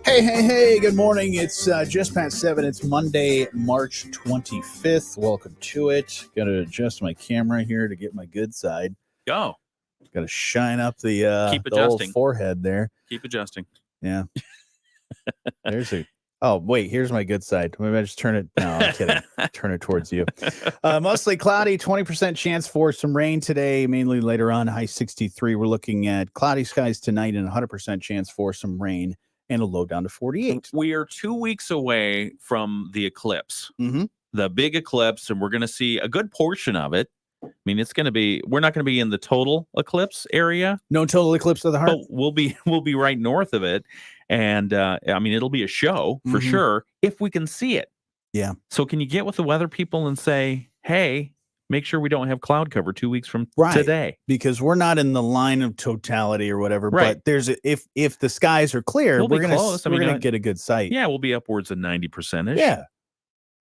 Hey, good morning. It's just past 7. It's Monday, March 25th. Welcome to it. Got to adjust my camera here to get my good side. Go. Got to shine up the Keep the old adjusting. forehead there. Keep adjusting. Yeah. Oh, wait, here's my good side. Maybe I just turn it. No, I'm kidding. Turn it towards you. Mostly cloudy, 20% chance for some rain today, mainly later on, high 63. We're looking at cloudy skies tonight and 100% chance for some rain and a low down to 48. We are 2 weeks away from the eclipse, the big eclipse, and we're going to see a good portion of it. I mean, we're not going to be in the total eclipse area. No total eclipse of the heart. But we'll be right north of it. And I mean, it'll be a show for sure if we can see it. Yeah. So can you get with the weather people and say, hey, make sure we don't have cloud cover 2 weeks from today? Because we're not in the line of totality or whatever. Right. But there's if the skies are clear, we're gonna get a good sight. Yeah, we'll be upwards of 90%. Yeah.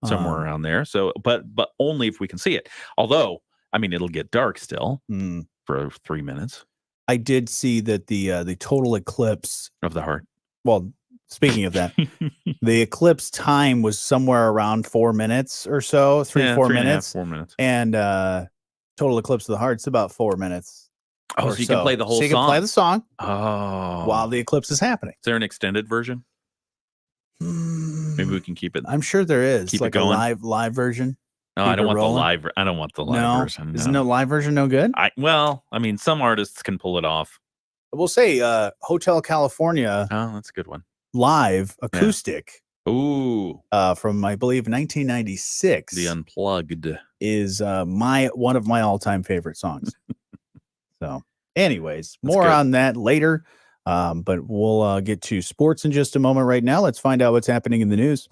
Somewhere around there. So but only if we can see it. Although, I mean, it'll get dark still for 3 minutes. I did see that the total eclipse of the heart. Well, speaking of that, the eclipse time was somewhere around 4 minutes or so, 4 minutes. 4 minutes. And total eclipse of the heart's about 4 minutes. Oh, so you can play the whole song? So you can play the song while the eclipse is happening. Is there an extended version? Maybe we can keep it. I'm sure there is. Keep like it going. A live version. No, I don't want the live. I don't want the live version. No. Isn't no live version no good? I mean, some artists can pull it off. We'll say Hotel California. Oh, that's a good one. Live acoustic. Yeah. Ooh. From I believe 1996. The Unplugged is one of my all-time favorite songs. So, anyways, more on that later. But we'll get to sports in just a moment. Right now, let's find out what's happening in the news.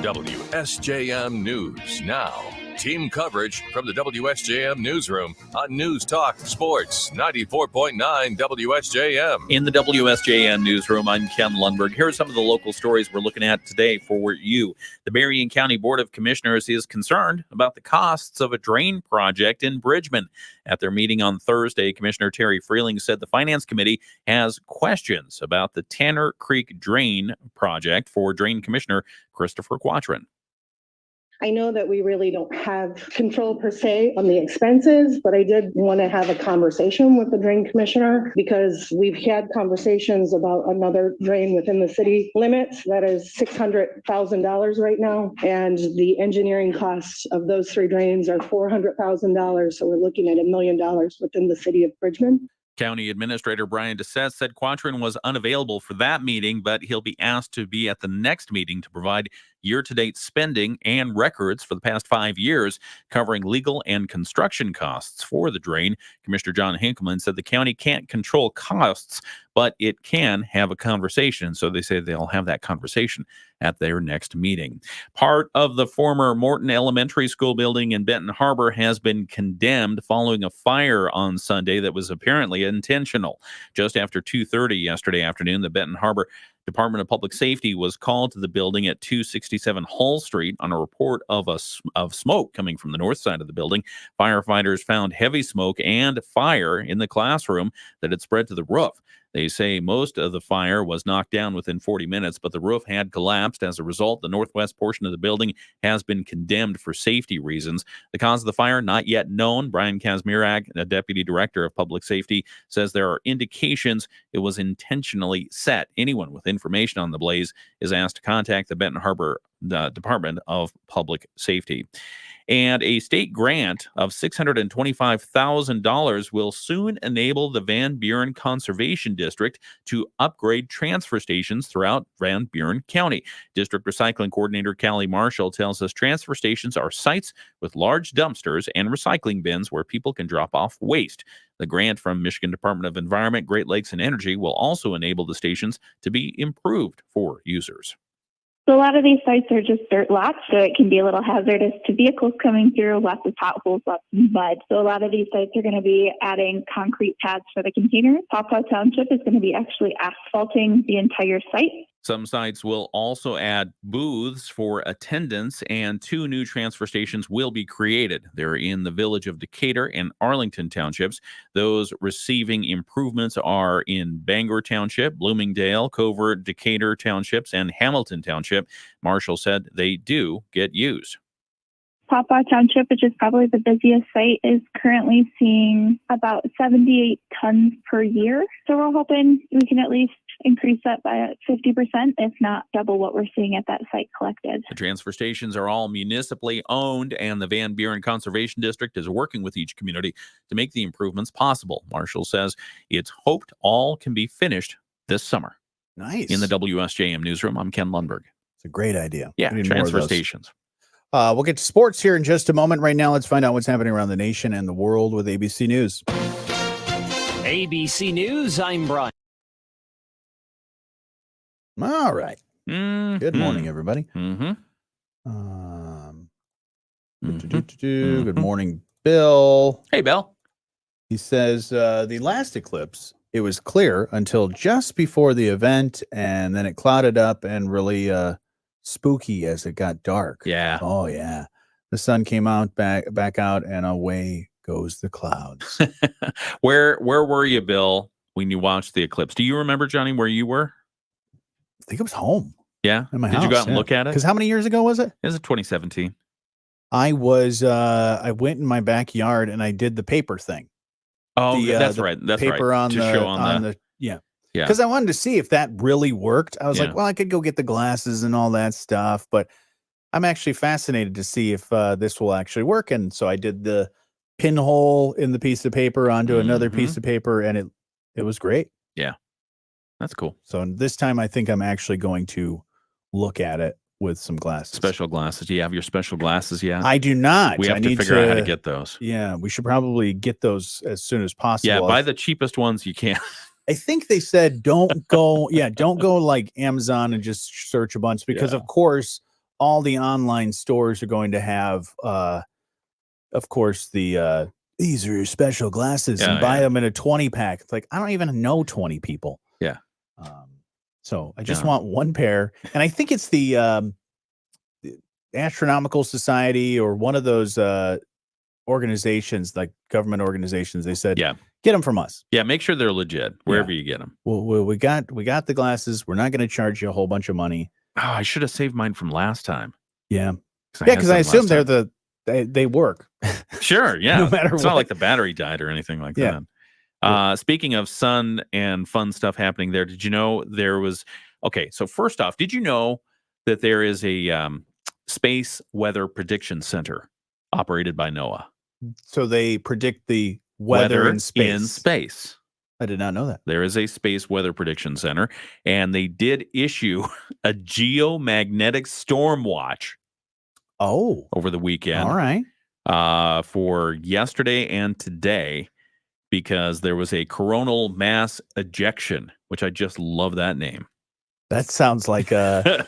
WSJM News now. Team coverage from the WSJM newsroom on News Talk Sports 94.9 WSJM. In the WSJM newsroom, I'm Ken Lundberg. Here are some of the local stories we're looking at today for you. The Berrien County Board of Commissioners is concerned about the costs of a drain project in Bridgman. At their meeting on Thursday, Commissioner Terry Freeling said the Finance Committee has questions about the Tanner Creek Drain project for Drain Commissioner Christopher Quatrin. I know that we really don't have control per se on the expenses, but I did want to have a conversation with the drain commissioner because we've had conversations about another drain within the city limits that is $600,000 right now. And the engineering costs of those 3 drains are $400,000. So we're looking at $1 million within the city of Bridgman. County Administrator Brian DeSette said Quatrin was unavailable for that meeting, but he'll be asked to be at the next meeting to provide year-to-date spending and records for the past 5 years, covering legal and construction costs for the drain. Commissioner John Hinkleman said the county can't control costs, but it can have a conversation. So they say they'll have that conversation at their next meeting. Part of the former Morton Elementary School building in Benton Harbor has been condemned following a fire on Sunday that was apparently intentional. Just after 2:30 yesterday afternoon, the Benton Harbor Department of Public Safety was called to the building at 267 Hall Street on a report of smoke coming from the north side of the building. Firefighters found heavy smoke and fire in the classroom that had spread to the roof. They say most of the fire was knocked down within 40 minutes, but the roof had collapsed. As a result, the northwest portion of the building has been condemned for safety reasons. The cause of the fire, not yet known. Brian Kazmierak, the Deputy Director of Public Safety, says there are indications it was intentionally set. Anyone with information on the blaze is asked to contact the Benton Harbor Department of Public Safety. And a state grant of $625,000 will soon enable the Van Buren Conservation District to upgrade transfer stations throughout Van Buren County. District Recycling Coordinator Callie Marshall tells us transfer stations are sites with large dumpsters and recycling bins where people can drop off waste. The grant from Michigan Department of Environment, Great Lakes, and Energy will also enable the stations to be improved for users. So a lot of these sites are just dirt lots, so it can be a little hazardous to vehicles coming through, lots of potholes, lots of mud. So a lot of these sites are going to be adding concrete pads for the containers. Pawpaw Township is going to be actually asphalting the entire site. Some sites will also add booths for attendance, and 2 new transfer stations will be created. They're in the village of Decatur and Arlington townships. Those receiving improvements are in Bangor Township, Bloomingdale, Covert, Decatur townships, and Hamilton Township. Marshall said they do get used. Pawpaw Township, which is probably the busiest site, is currently seeing about 78 tons per year. So we're hoping we can at least increase that by 50%, if not double what we're seeing at that site collected. The transfer stations are all municipally owned, and the Van Buren Conservation District is working with each community to make the improvements possible. Marshall says it's hoped all can be finished this summer. Nice. In the WSJM newsroom, I'm Ken Lundberg. It's a great idea. Yeah, We need more of transfer those. stations. We'll get to sports here in just a moment. Right now, let's find out what's happening around the nation and the world with ABC News. ABC News, I'm Brian. All right. Mhm. Good morning, everybody. Mhm. Good morning, Bill. Hey, Bill. He says the last eclipse, it was clear until just before the event, and then it clouded up and really spooky as it got dark. Yeah. Oh, yeah. The sun came out back out, and away goes the clouds. Where were you, Bill, when you watched the eclipse? Do you remember, Johnny, where you were? I think it was home. Yeah. In my Did house, you go out and yeah. look at it? Because how many years ago was it? It was 2017. I went in my backyard and I did the paper thing. Oh, that's the right. That's paper right. on To the show on the yeah. yeah. Because I wanted to see if that really worked. I was Yeah. like, well, I could go get the glasses and all that stuff, but I'm actually fascinated to see if this will actually work. And so I did the pinhole in the piece of paper onto another Mhm. piece of paper, and it was great. That's cool. So this time I think I'm actually going to look at it with some glasses. Special glasses. Do you have your special glasses yet? I do not. We have I to need figure out how to get those. Yeah, we should probably get those as soon as possible. Yeah, buy the cheapest ones you can. I think they said don't go like Amazon and just search a bunch, because Yeah. of course all the online stores are going to have of course the these are your special glasses, Yeah, and buy yeah. them in a 20 pack. It's like, I don't even know 20 people. Yeah. So I just Yeah. want one pair, and I think it's the Astronomical Society or one of those organizations, like government organizations. They said, Yeah. get them from us. Yeah, make sure they're legit wherever you get them. We got the glasses. We're not going to charge you a whole bunch of money. Oh, I should have saved mine from last time. Yeah, I yeah, had because I some assume last they work. Sure, yeah. No matter it's what. not like the battery died or anything like Yeah. that. Speaking of sun and fun stuff happening there, did you know there was so first off, did you know that there is a space weather prediction center operated by NOAA? So they predict the weather in space. I did not know that. There is a space weather prediction center, and they did issue a geomagnetic storm watch Oh, over the weekend. all right. For yesterday and today, because there was a coronal mass ejection, which I just love that name. That sounds like It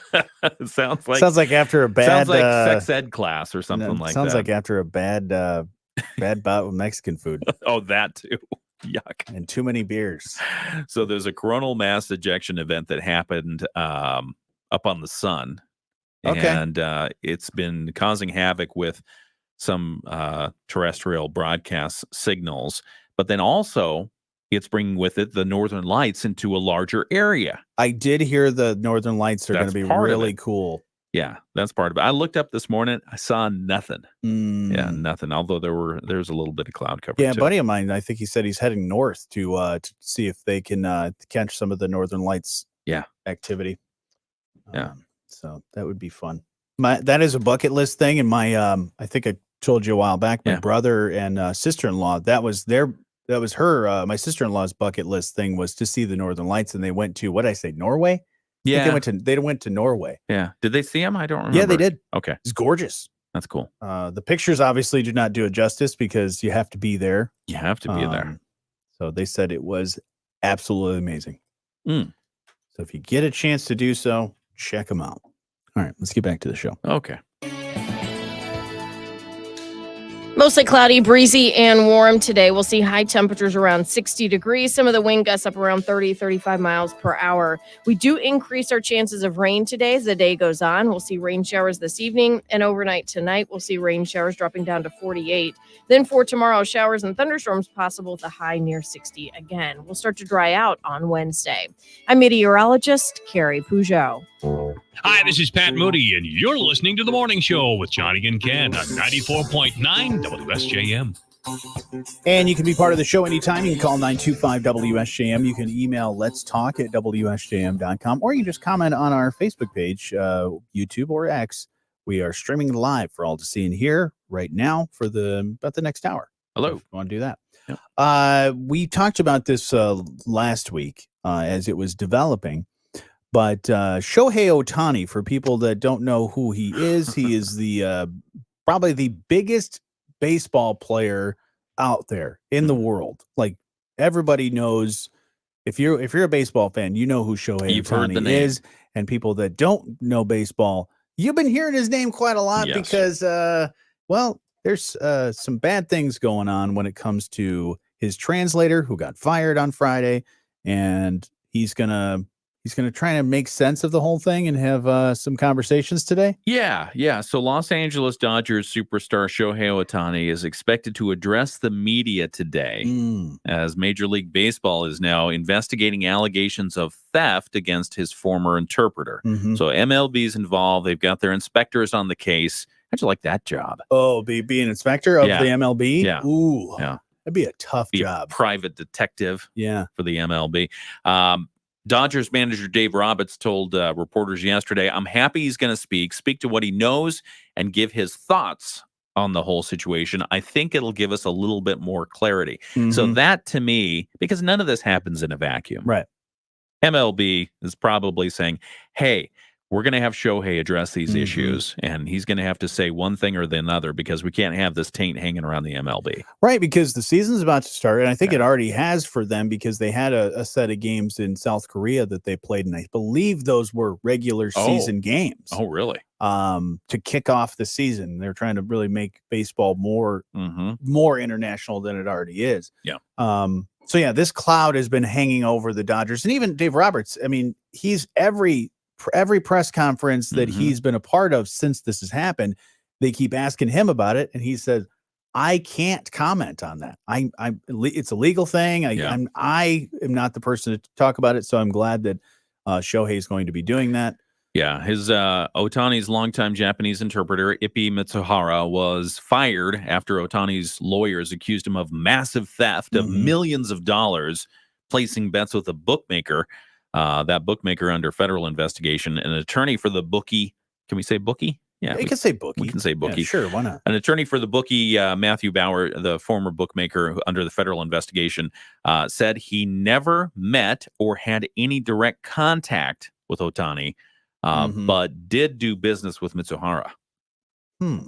sounds like after a bad sounds like sex ed class or something like that. Sounds like after a bad bout with Mexican food Oh, that too. Yuck. and too many beers. So there's a coronal mass ejection event that happened up on the sun. Okay. And it's been causing havoc with some terrestrial broadcast signals. But then also, it's bringing with it the northern lights into a larger area. I did hear the northern lights are going to That's be part of really it. cool. Yeah, that's part of it. I looked up this morning. I saw nothing. Yeah, Mm. nothing. Although there's a little bit of cloud cover. Yeah, a too. buddy of mine, I think he said he's heading north to see if they can catch some of the northern lights activity. Yeah. So that would be fun. That is a bucket list thing. And my I think I told you a while back, my Yeah. brother and sister-in-law, that was her my sister-in-law's bucket list thing was to see the northern lights, and they went to, what did I say, Norway? I think Yeah, they went to Norway. yeah. Did they see him? I don't remember. Yeah, they did. Okay, It's gorgeous. that's cool. The pictures obviously do not do it justice because you have to be there. You have to be there. So they said it was absolutely amazing. Mm. So if you get a chance to do so, check them out. All right, let's get back to the show. Okay. Mostly cloudy, breezy, and warm today. We'll see high temperatures around 60 degrees. Some of the wind gusts up around 30, 35 miles per hour. We do increase our chances of rain today as the day goes on. We'll see rain showers this evening, and overnight tonight, we'll see rain showers dropping down to 48. Then for tomorrow, showers and thunderstorms possible with a high near 60 again. We'll start to dry out on Wednesday. I'm meteorologist Carrie Peugeot. Hi, this is Pat Moody, and you're listening to The Morning Show with Jonny Ken on 94.9 WSJM. And you can be part of the show anytime. You can call 925-WSJM. You can email letstalk@WSJM.com, or you can just comment on our Facebook page, YouTube, or X. We are streaming live for all to see and hear right now for about the next hour. Hello. If you want to do that. Yep. We talked about this last week as it was developing. But Shohei Ohtani, for people that don't know who he is the probably the biggest baseball player out there in the world. Like, everybody knows, if you're a baseball fan, you know who Shohei Ohtani is. And people that don't know baseball, you've been hearing his name quite a lot because, there's some bad things going on when it comes to his translator who got fired on Friday, and he's gonna try to make sense of the whole thing and have some conversations today. Yeah. So Los Angeles Dodgers superstar Shohei Ohtani is expected to address the media today as Major League Baseball is now investigating allegations of theft against his former interpreter. So MLB's involved. They've got their inspectors on the case. How'd you like that job? Oh, be an inspector of the MLB? Yeah. Ooh. Yeah. That'd be a tough job. Private detective. Yeah. For the MLB. Dodgers manager Dave Roberts told reporters yesterday, I'm happy he's going to speak to what he knows and give his thoughts on the whole situation. I think it'll give us a little bit more clarity. So that, to me, because none of this happens in a vacuum. Right. MLB is probably saying, hey, we're going to have Shohei address these issues, and he's going to have to say one thing or the other because we can't have this taint hanging around the MLB. Right, because the season's about to start, and I think it already has for them because they had a set of games in South Korea that they played, and I believe those were regular season games. Oh, really? To kick off the season. They're trying to really make baseball more international than it already is. Yeah. So, this cloud has been hanging over the Dodgers, and even Dave Roberts, I mean, he's every press conference that he's been a part of since this has happened, they keep asking him about it, and he says, I can't comment on that. It's a legal thing. I am not the person to talk about it, so I'm glad that Shohei is going to be doing that. Yeah, his Ohtani's longtime Japanese interpreter, Ippi Mitsuhara, was fired after Ohtani's lawyers accused him of massive theft of millions of dollars, placing bets with a bookmaker. That bookmaker under federal investigation. An attorney for the bookie. Can we say bookie? Yeah, we can say bookie. We can say bookie. Yeah, sure, why not? An attorney for the bookie, Matthew Bauer, the former bookmaker under the federal investigation, said he never met or had any direct contact with Ohtani, but did do business with Mitsuhara.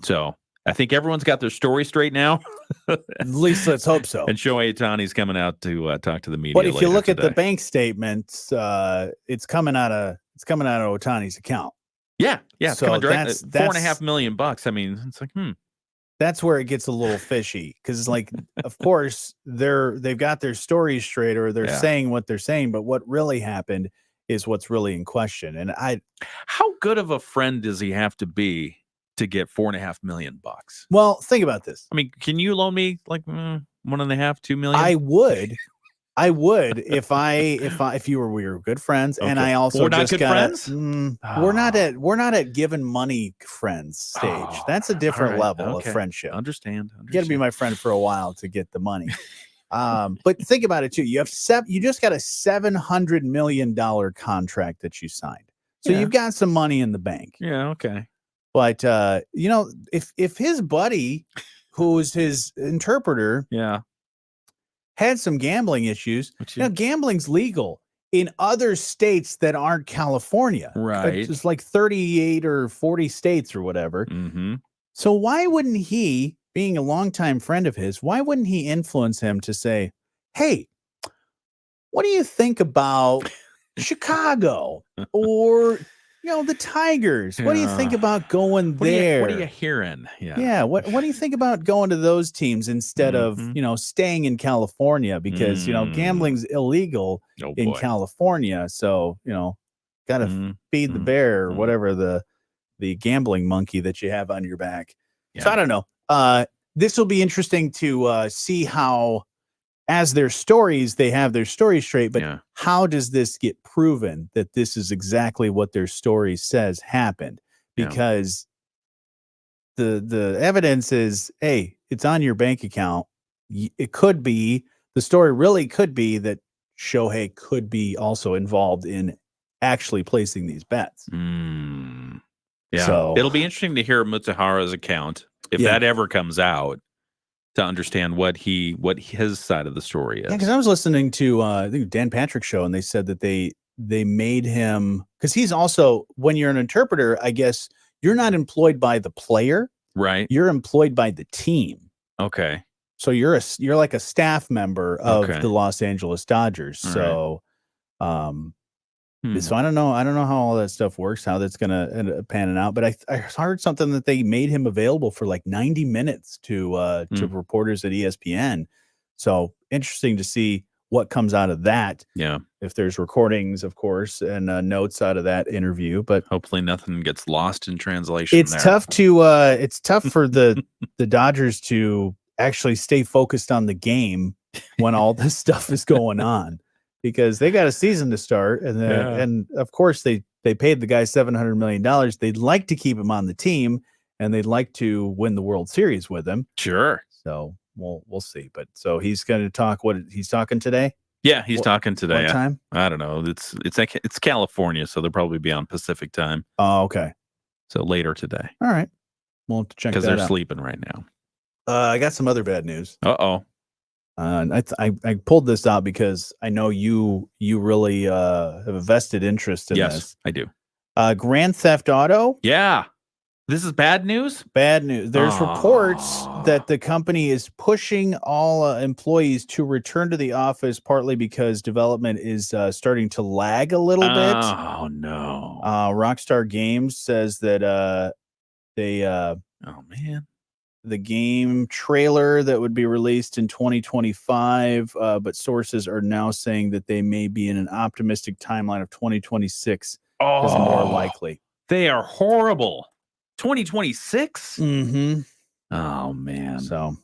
So I think everyone's got their story straight now. At least let's hope so. And Shohei Ohtani's coming out to talk to the media. But if you look today. at the bank statements, it's coming out of Ohtani's account. Yeah, it's so coming direct. that's $4.5 million. I mean, it's like, That's where it gets a little fishy because, like, of course, they've got their stories straight, or they're saying what they're saying, but what really happened is what's really in question. And how good of a friend does he have to be to get $4.5 million? Well, think about this. I mean, can you loan me like 1.5, 2 million? I would if we were good friends, okay. and I also we're not good friends. We're not at giving money friends stage. That's a different level of friendship. Understand. You got to be my friend for a while to get the money. But think about it too. You just got a $700 million contract that you signed, so you've got some money in the bank. Yeah. Okay. But if his buddy, who's his interpreter, had some gambling issues, gambling's legal in other states that aren't California. Right. It's like 38 or 40 states or whatever. So why wouldn't he, being a longtime friend of his, why wouldn't he influence him to say, hey, what do you think about Chicago or the Tigers. What do you think Yeah. about going there? What are you hearing? Yeah. What do you think about going to those teams instead of, staying in California? Because, gambling's illegal Oh in boy. California. So, got to feed the bear or whatever the gambling monkey that you have on your back. Yeah. So I don't know. This will be interesting to see how, as their stories, they have their story straight, but how does this get proven that this is exactly what their story says happened? Because the evidence is, hey, it's on your bank account. It could be, the story really could be that Shohei could be also involved in actually placing these bets. Yeah. So it'll be interesting to hear Mutsuhara's account if that ever comes out, to understand what his side of the story is. Yeah, because I was listening to I think Dan Patrick's show, and they said that they made him, because he's also, when you're an interpreter, I guess you're not employed by the player, right? You're employed by the team. Okay. So you're like a staff member of the Los Angeles Dodgers. All so so I don't know how all that stuff works, how that's going to end up panning out. But I heard something that they made him available for like 90 minutes to reporters at ESPN. So interesting to see what comes out of that. Yeah. If there's recordings, of course, and notes out of that interview, but hopefully nothing gets lost in translation. It's tough for the Dodgers to actually stay focused on the game when all this stuff is going on, because they got a season to start, and and of course they paid the guy $700 million. They'd like to keep him on the team, and they'd like to win the World Series with him. Sure. So we'll see. But so he's going to talk. What he's talking today? Yeah, he's talking today. What time? I don't know. It's California, so they'll probably be on Pacific time. Oh, okay. So later today. All right. We'll have to check that out. Because they're sleeping right now. I got some other bad news. Uh-oh. I pulled this out because I know you really have a vested interest in this. Yes, I do. Grand Theft Auto. Yeah. This is bad news? Bad news. There's reports that the company is pushing all employees to return to the office, partly because development is starting to lag a little bit. Oh, no. Rockstar Games says that they oh, man. the game trailer that would be released in 2025, but sources are now saying that they may be in an optimistic timeline of 2026 is more likely. They are horrible. 2026? Mm-hmm. Oh, man. So,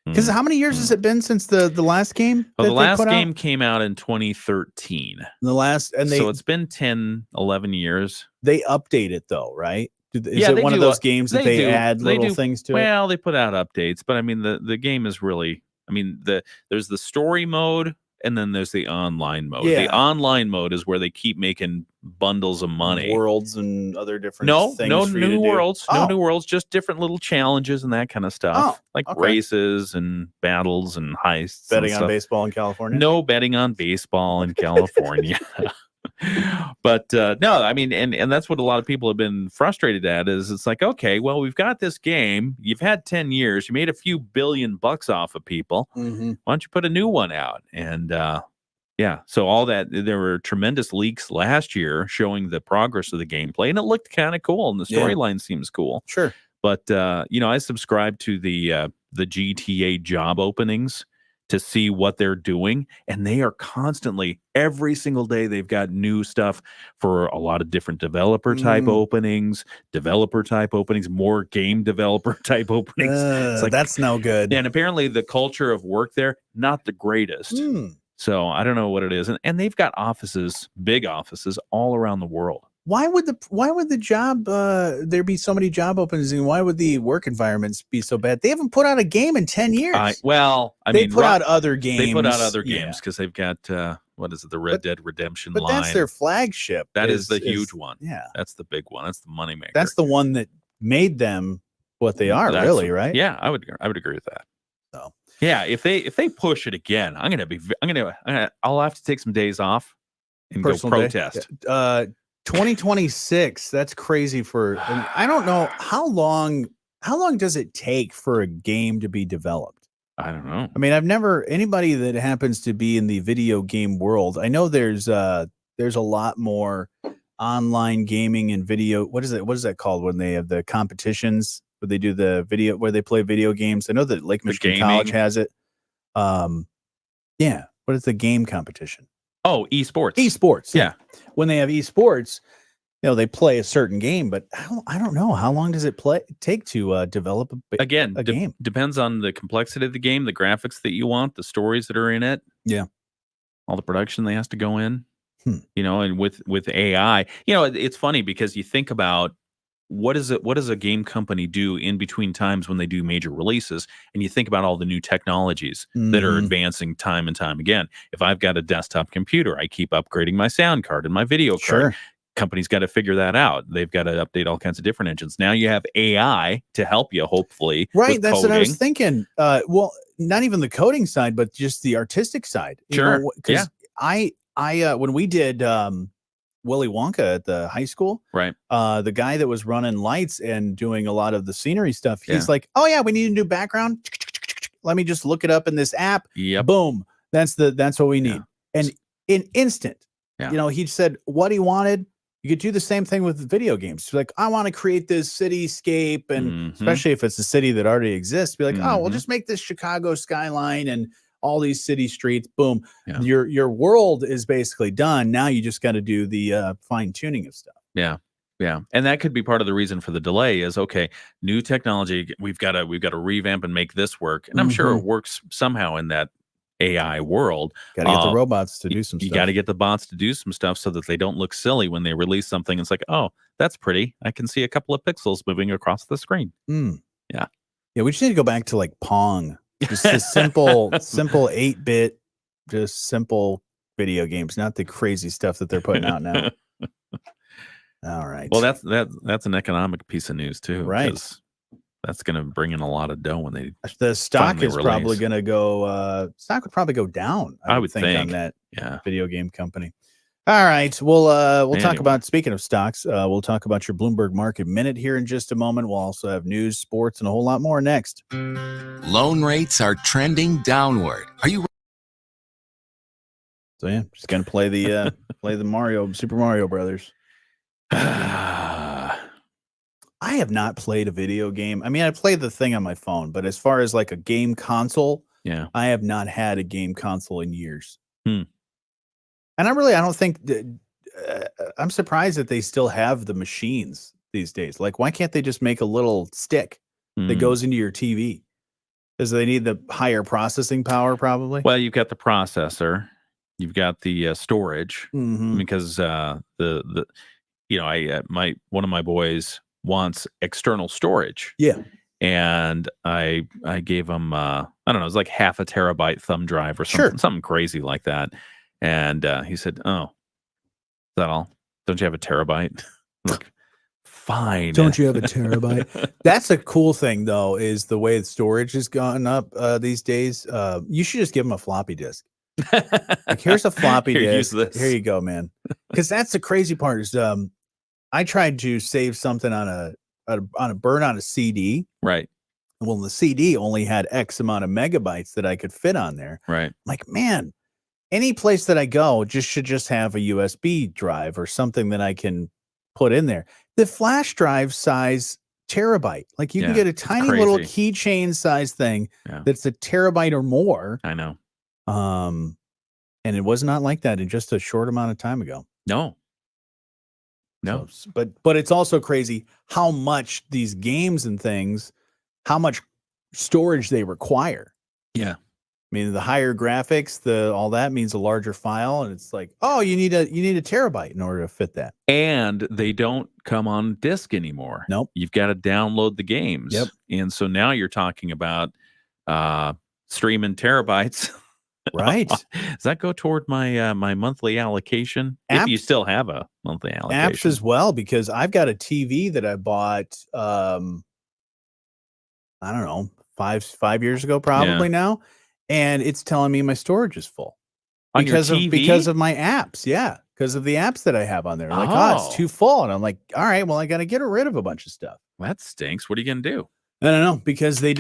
because how many years has it been since the last game? Well, the last game came out in 2013. So it's been 10, 11 years. They update it though, right? Is it one of those games that they add little things to it? Well, they put out updates, but I mean, the game is really, I mean, there's the story mode, and then there's the online mode. Yeah. The online mode is where they keep making bundles of money. Worlds and other different things. No for you new to worlds. do. No new worlds, just different little challenges and that kind of stuff. Like races and battles and heists. Betting and on baseball in California? No betting on baseball in California. But no, I mean, and that's what a lot of people have been frustrated at, is it's like, okay, well, we've got this game. You've had 10 years. You made a few $billion off of people. Mm-hmm. Why don't you put a new one out? And yeah, so all that, there were tremendous leaks last year showing the progress of the gameplay, and it looked kind of cool, and the storyline seems cool. Sure. But I subscribe to the GTA job openings to see what they're doing, and they are constantly, every single day, they've got new stuff for a lot of different developer type openings, more game developer type openings. It's like, that's no good. And apparently the culture of work there, not the greatest. So I don't know what it is. And they've got offices, big offices all around the world. Why would the job there be so many job openings, and why would the work environments be so bad? They haven't put out a game in 10 years. They put out other games. They put out other games because they've got what is it, the Red Dead Redemption line. But that's their flagship. That is the huge one. Yeah. That's the big one. That's the moneymaker. That's the one that made them what they are, really, right? Yeah, I would agree with that. So yeah, if they push it again, I'll have to take some days off and Personal go protest. 2026. That's crazy I don't know how long does it take for a game to be developed? I don't know. I mean, anybody that happens to be in the video game world, I know there's a lot more online gaming and video. What is it? What is that called when they have the competitions where they do the video where they play video games? I know that Lake Michigan College has it. Yeah. What is the game competition? Oh, esports. Esports. Yeah. When they have esports, they play a certain game, but I don't know. How long does it take to develop a game? Depends on the complexity of the game, the graphics that you want, the stories that are in it. Yeah. All the production that has to go in. And with AI, it's funny because you think about what does a game company do in between times when they do major releases, and you think about all the new technologies that are advancing time and time again. If I've got a desktop computer, I keep upgrading my sound card and my video card. Company's got to figure that out. They've got to update all kinds of different engines. Now you have AI to help you, hopefully. Right. That's what I was thinking. Well, not even the coding side, but just the artistic side. Sure. Because I when we did Willy Wonka at the high school, right? The guy that was running lights and doing a lot of the scenery stuff, he's like, "Oh yeah, we need a new background. Let me just look it up in this app. Yep. Boom. That's what we need." And in instant, he said what he wanted. You could do the same thing with video games. Like, I want to create this cityscape, and especially if it's a city that already exists, be like, oh, well, just make this Chicago skyline and all these city streets. Boom. Yeah. Your world is basically done. Now you just got to do the fine tuning of stuff. Yeah. Yeah. And that could be part of the reason for the delay is, okay, new technology, we've got to revamp and make this work. And I'm sure it works somehow in that AI world. Got to get the robots to do some stuff. You got to get the bots to do some stuff so that they don't look silly when they release something. It's like, oh, that's pretty. I can see a couple of pixels moving across the screen. Yeah. Yeah. We just need to go back to like Pong. Just a simple 8-bit, just simple video games, not the crazy stuff that they're putting out now. All right. Well, that's an economic piece of news too. Right. That's going to bring in a lot of dough when the stock is probably going to go. Stock would probably go down. I would think on that video game company. All right, we'll talk about. Speaking of stocks, we'll talk about your Bloomberg Market Minute here in just a moment. We'll also have news, sports, and a whole lot more next. Loan rates are trending downward. Are you? So yeah, just gonna play the Super Mario Brothers. I have not played a video game. I mean, I played the thing on my phone, but as far as like a game console, I have not had a game console in years. And I don't think I'm surprised that they still have the machines these days. Like, why can't they just make a little stick that goes into your TV? Because they need the higher processing power, probably. Well, you've got the processor, you've got the storage, because one of my boys wants external storage. Yeah. And I gave him I don't know, it was like half a terabyte thumb drive or something, something crazy like that. And he said, "Oh, is that all? Don't you have a terabyte?" I'm like, fine. Don't you have a terabyte? That's a cool thing though, is the way the storage has gone up these days. You should just give him a floppy disk. Like, here's a floppy disk. Here you go, man. Because that's the crazy part is I tried to save something on a CD. Right. Well, the CD only had X amount of megabytes that I could fit on there. Right. I'm like, man, any place that I go should have a USB drive or something that I can put in there. The flash drive size terabyte. Like, you can get a tiny little keychain size thing that's a terabyte or more. I know. And it was not like that in just a short amount of time ago. No. So, but it's also crazy how much these games and things, how much storage they require. Yeah. I mean, the higher graphics, all that means a larger file, and it's like, oh, you need a terabyte in order to fit that. And they don't come on disk anymore. Nope. You've got to download the games. Yep. And so now you're talking about streaming terabytes. Right. Does that go toward my my monthly allocation? If you still have a monthly allocation. Apps as well, because I've got a TV that I bought I don't know, 5 years ago probably now, and it's telling me my storage is full. Because of my apps. Yeah. Because of the apps that I have on there. Like, it's too full. And I'm like, all right, well, I got to get rid of a bunch of stuff. That stinks. What are you going to do? I don't know, because the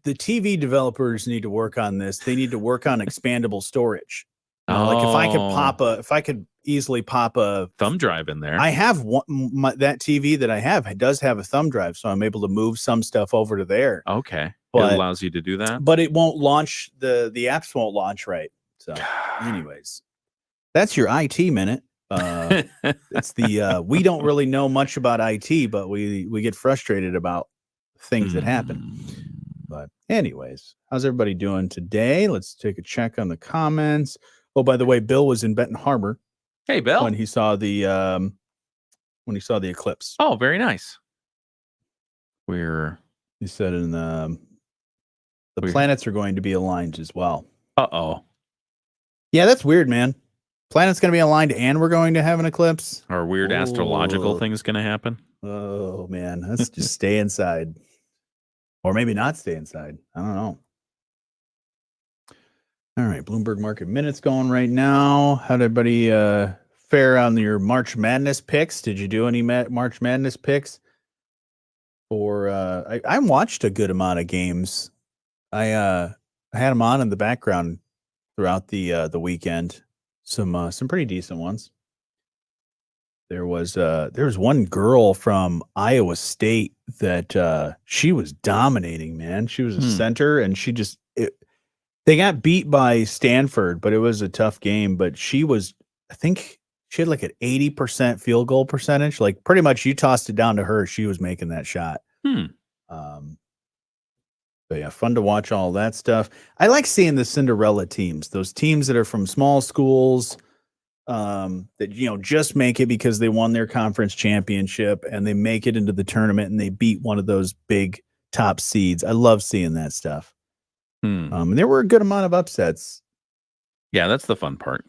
TV developers need to work on this. They need to work on expandable storage. Like if I could easily pop a thumb drive in there. I have that TV that I have. It does have a thumb drive, so I'm able to move some stuff over to there. Okay. But it allows you to do that. But it won't launch. The apps won't launch right. So anyways, that's your IT minute. It's the we don't really know much about IT, but we get frustrated about things that happen. But anyways, how's everybody doing today? Let's take a check on the comments. Oh, by the way, Bill was in Benton Harbor. Hey, Bill. When he saw the eclipse. Oh, very nice. He said in the planets are going to be aligned as well. Uh-oh. Yeah, that's weird, man. Planet's going to be aligned and we're going to have an eclipse. Are weird astrological things going to happen? Oh, man. Let's just stay inside. Or maybe not stay inside. I don't know. All right. Bloomberg Market Minutes going right now. How'd everybody fare on your March Madness picks? Did you do any March Madness picks? Or I watched a good amount of games. I had them on in the background throughout the weekend. Some pretty decent ones. There was one girl from Iowa State that she was dominating, man. She was a center, and they got beat by Stanford, but it was a tough game. But I think she had like an 80% field goal percentage. Like pretty much you tossed it down to her, she was making that shot. But yeah, fun to watch all that stuff. I like seeing the Cinderella teams, those teams that are from small schools that, just make it because they won their conference championship and they make it into the tournament and they beat one of those big top seeds. I love seeing that stuff. And there were a good amount of upsets. Yeah, that's the fun part.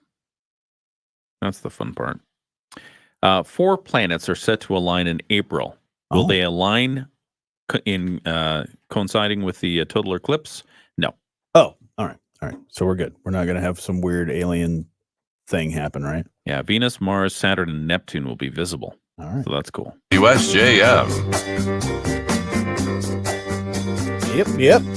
4 planets are set to align in April. Will they align in coinciding with the total eclipse? No. Oh, all right. So we're good. We're not going to have some weird alien thing happen, right? Yeah, Venus, Mars, Saturn, and Neptune will be visible. All right. So that's cool. USJM.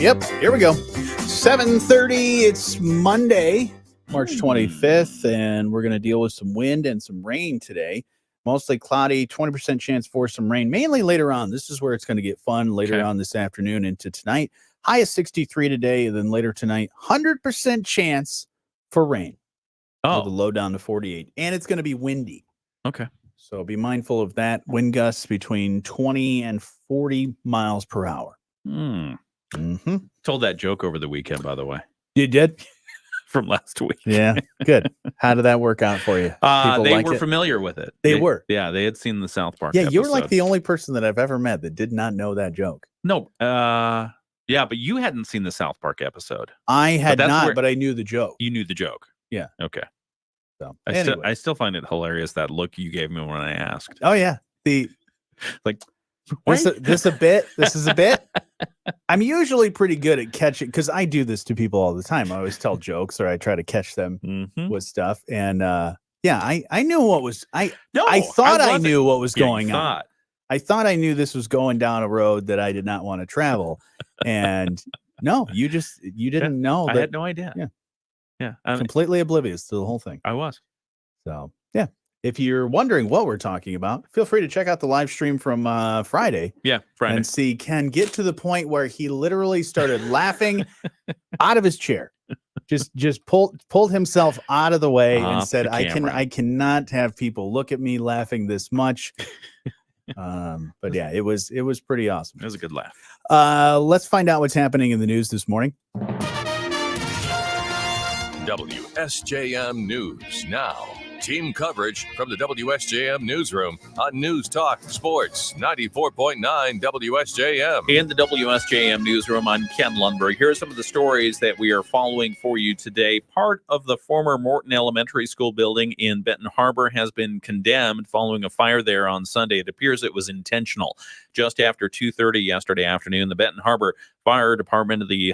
Yep. Here we go. 7:30. It's Monday, March 25th, and we're going to deal with some wind and some rain today. Mostly cloudy, 20% chance for some rain, mainly later on. This is where it's going to get fun later on this afternoon into tonight. High is 63 today, and then later tonight, 100% chance for rain. Oh, the low down to 48, and it's going to be windy. Okay. So be mindful of that. Wind gusts between 20 and 40 miles per hour. Told that joke over the weekend, by the way. You did? From last week. Yeah, good. How did that work out for you? They were familiar with it. They were. Yeah, they had seen the South Park Yeah, episode. you were like the only person that I've ever met that did not know that joke. No. Yeah, but you hadn't seen the South Park episode. I had not, but I knew the joke. You knew the joke. Yeah. Okay. So I still find it hilarious, that look you gave me when I asked. Oh yeah. Like this is a bit. I'm usually pretty good at catching, because I do this to people all the time. I always tell jokes, or I try to catch them with stuff. And I knew what was I thought I knew what was going on. I thought I knew this was going down a road that I did not want to travel. And no, you didn't know. I had no idea. Yeah. Completely oblivious to the whole thing. I was. So yeah. If you're wondering what we're talking about, feel free to check out the live stream from Friday. Yeah, Friday. And see Ken get to the point where he literally started laughing out of his chair. Just pulled himself out of the way and said, I cannot have people look at me laughing this much. But yeah, it was pretty awesome. It was a good laugh. Let's find out what's happening in the news this morning. WSJM News now. Team coverage from the WSJM newsroom on News Talk Sports 94.9 WSJM. In the WSJM newsroom, I'm Ken Lundberg. Here are some of the stories that we are following for you today. Part of the former Morton Elementary School building in Benton Harbor has been condemned following a fire there on Sunday. It appears it was intentional. Just after 2:30 yesterday afternoon, the Benton Harbor Fire Department, the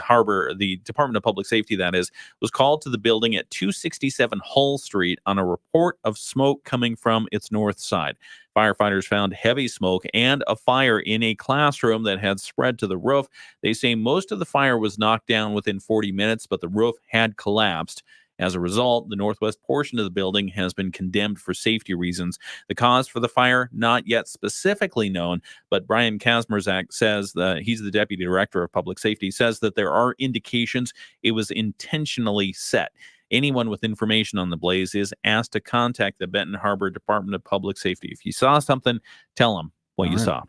Department of Public Safety, that is, was called to the building at 267 Hull Street on a report of smoke coming from its north side. Firefighters found heavy smoke and a fire in a classroom that had spread to the roof. They say most of the fire was knocked down within 40 minutes, but the roof had collapsed. As a result, the northwest portion of the building has been condemned for safety reasons. The cause for the fire, not yet specifically known, but Brian Kazmierzak says that he's the deputy director of public safety, says that there are indications it was intentionally set. Anyone with information on the blaze is asked to contact the Benton Harbor Department of Public Safety. If you saw something, tell them what you saw.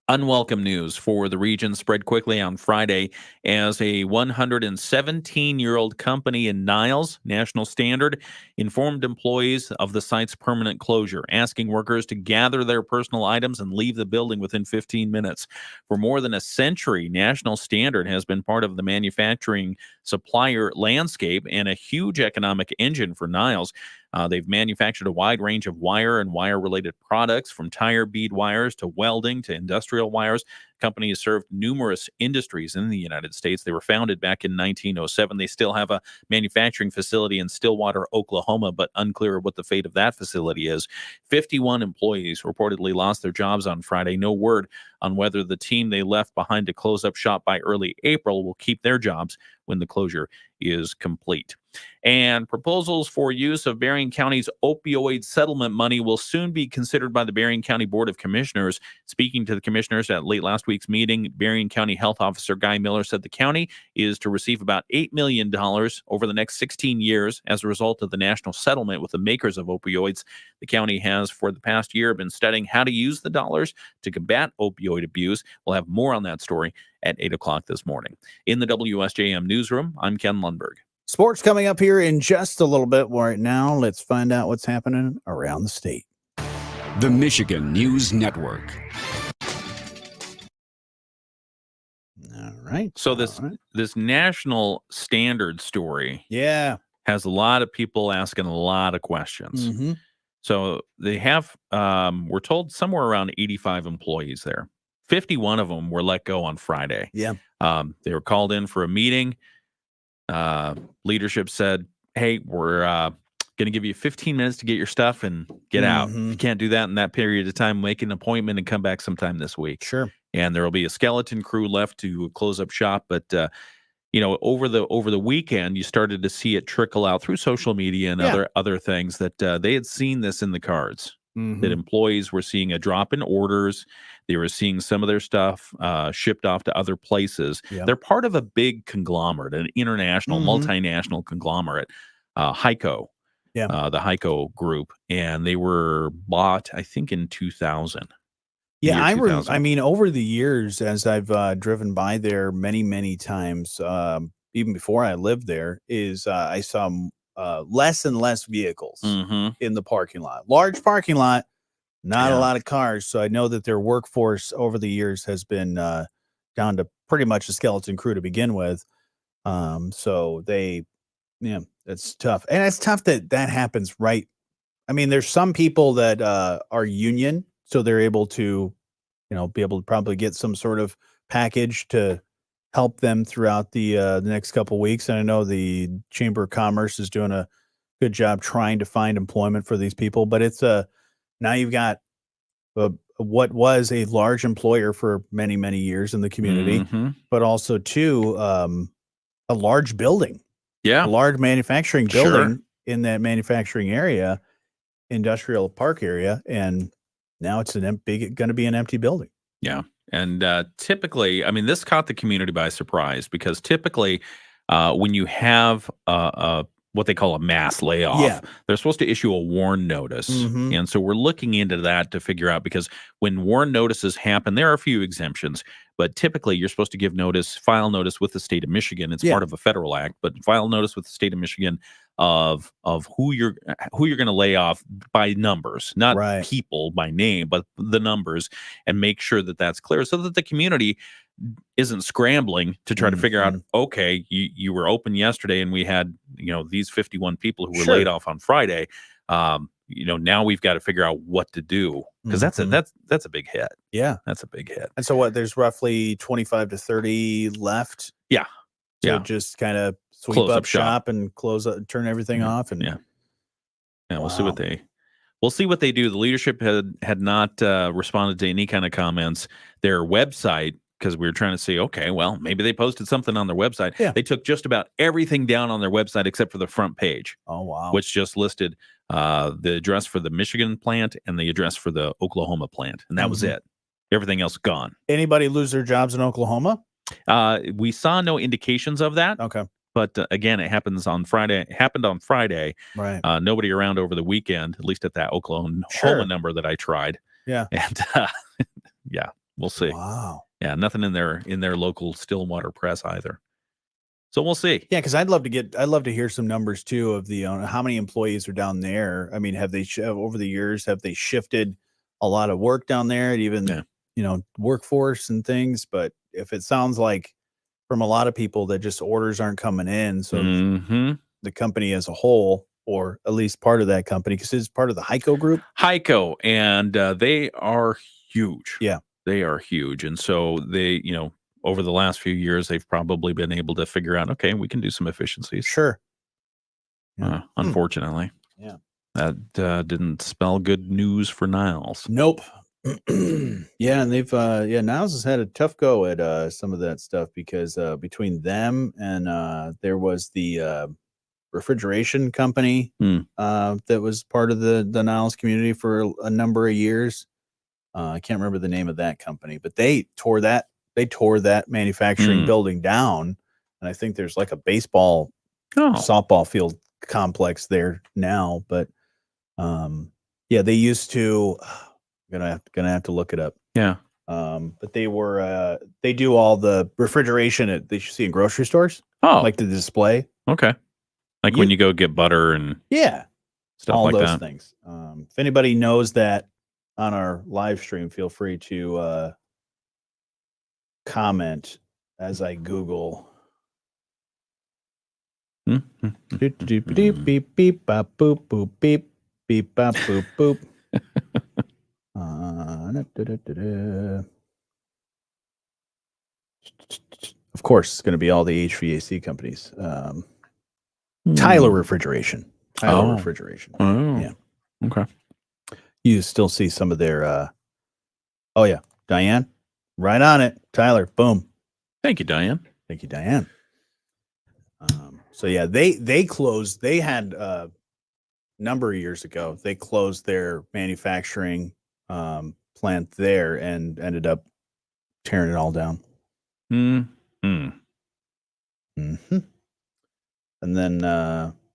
Unwelcome news for the region spread quickly on Friday as a 117-year-old company in Niles, National Standard, informed employees of the site's permanent closure, asking workers to gather their personal items and leave the building within 15 minutes. For more than a century, National Standard has been part of the manufacturing supplier landscape and a huge economic engine for Niles. They've manufactured a wide range of wire and wire-related products, from tire bead wires to welding to industrial wires. Company has served numerous industries in the United States. They were founded back in 1907. They still have a manufacturing facility in Stillwater, Oklahoma, but unclear what the fate of that facility is. 51 employees reportedly lost their jobs on Friday. No word on whether the team they left behind to close up shop by early April will keep their jobs when the closure is complete. And proposals for use of Berrien County's opioid settlement money will soon be considered by the Berrien County Board of Commissioners. Speaking to the commissioners at late last week's meeting, Berrien County Health Officer Guy Miller said the county is to receive about $8 million over the next 16 years as a result of the national settlement with the makers of opioids. The county has, for the past year, been studying how to use the dollars to combat opioid abuse. We'll have more on that story at 8 o'clock this morning. In the WSJM newsroom, I'm Ken Lundberg. Sports coming up here in just a little bit. Right now, let's find out what's happening around the state. The Michigan News Network. All right. So this national standard story has a lot of people asking a lot of questions. Mm-hmm. So they have, we're told, somewhere around 85 employees there. 51 of them were let go on Friday. Yeah. They were called in for a meeting. Leadership said, hey, we're going to give you 15 minutes to get your stuff and get out. If you can't do that in that period of time, make an appointment and come back sometime this week. Sure. And there will be a skeleton crew left to close up shop. But, over the weekend, you started to see it trickle out through social media and other things that they had seen this in the cards. That employees were seeing a drop in orders. They were seeing some of their stuff shipped off to other places. Yeah. They're part of a big conglomerate, an international, multinational conglomerate, HEICO, the HEICO group. And they were bought, I think, in 2000. Yeah, I mean, over the years, as I've driven by there many, many times, even before I lived there, I saw less and less vehicles in the parking lot. Large parking lot, not a lot of cars. So I know that their workforce over the years has been down to pretty much a skeleton crew to begin with. So it's tough. And it's tough that happens, right? I mean, there's some people that are union, so they're able to, be able to probably get some sort of package to help them throughout the next couple of weeks. And I know the Chamber of Commerce is doing a good job trying to find employment for these people, but it's now you've got what was a large employer for many, many years in the community, but also too, a large building, a large manufacturing building in that manufacturing area, industrial park area. And now it's going to be an empty building. Yeah. And typically, I mean, this caught the community by surprise because typically when you have what they call a mass layoff, they're supposed to issue a WARN notice. And so we're looking into that to figure out, because when WARN notices happen, there are a few exemptions, but typically you're supposed to file notice with the state of Michigan. It's part of a federal act, but file notice with the state of Michigan of who you're going to lay off by numbers, not people by name, but the numbers, and make sure that that's clear so that the community isn't scrambling to try to figure out, okay, you were open yesterday and we had, these 51 people who were laid off on Friday. Now we've got to figure out what to do, because that's a big hit. Yeah. That's a big hit. And so there's roughly 25 to 30 left. Yeah. So just kind of sweep Close up up shop and turn everything off. And we'll see what they do. The leadership had not responded to any kind of comments. Their website because we were trying to see, okay, well, maybe they posted something on their website. Yeah. They took just about everything down on their website except for the front page, Oh, wow. which just listed the address for the Michigan plant and the address for the Oklahoma plant. And that was it. Everything else gone. Anybody lose their jobs in Oklahoma? We saw no indications of that. Okay. But again, it happened on Friday. Right. Nobody around over the weekend, at least at that Oklahoma number that I tried. Yeah. And yeah, we'll see. Wow. Yeah, nothing in their local Stillwater press either. So we'll see. Yeah, because I'd love to hear some numbers too of the how many employees are down there. I mean, have they over the years have they shifted a lot of work down there, and even workforce and things? But if it sounds like from a lot of people that just orders aren't coming in, so the company as a whole, or at least part of that company, because it's part of the Heiko group. Heiko, and they are huge. Yeah. They are huge. And so they, over the last few years, they've probably been able to figure out, okay, we can do some efficiencies. Sure. Yeah. Unfortunately. Yeah. That didn't spell good news for Niles. Nope. Yeah, and they've Niles has had a tough go at some of that stuff, because between them and there was the refrigeration company that was part of the Niles community for a number of years. I can't remember the name of that company, but they tore that manufacturing building down, and I think there's like a baseball softball field complex there now. But they used to. Gonna have to look it up. Yeah. But they do all the refrigeration that you see in grocery stores. Oh, like the display. Okay. Like when you go get butter and stuff all like those that. things. If anybody knows that on our live stream, feel free to comment as I Google. Beep beep beep beep bop boop boop beep beep bop boop boop. Of course, it's going to be all the HVAC companies. Tyler Refrigeration. Refrigeration. Oh, yeah. Okay. You still see some of their. Oh yeah, Diane, right on it. Tyler, boom. Thank you, Diane. Thank you, Diane. So yeah, they closed. They had a number of years ago. They closed their manufacturing plant there and ended up tearing it all down. And then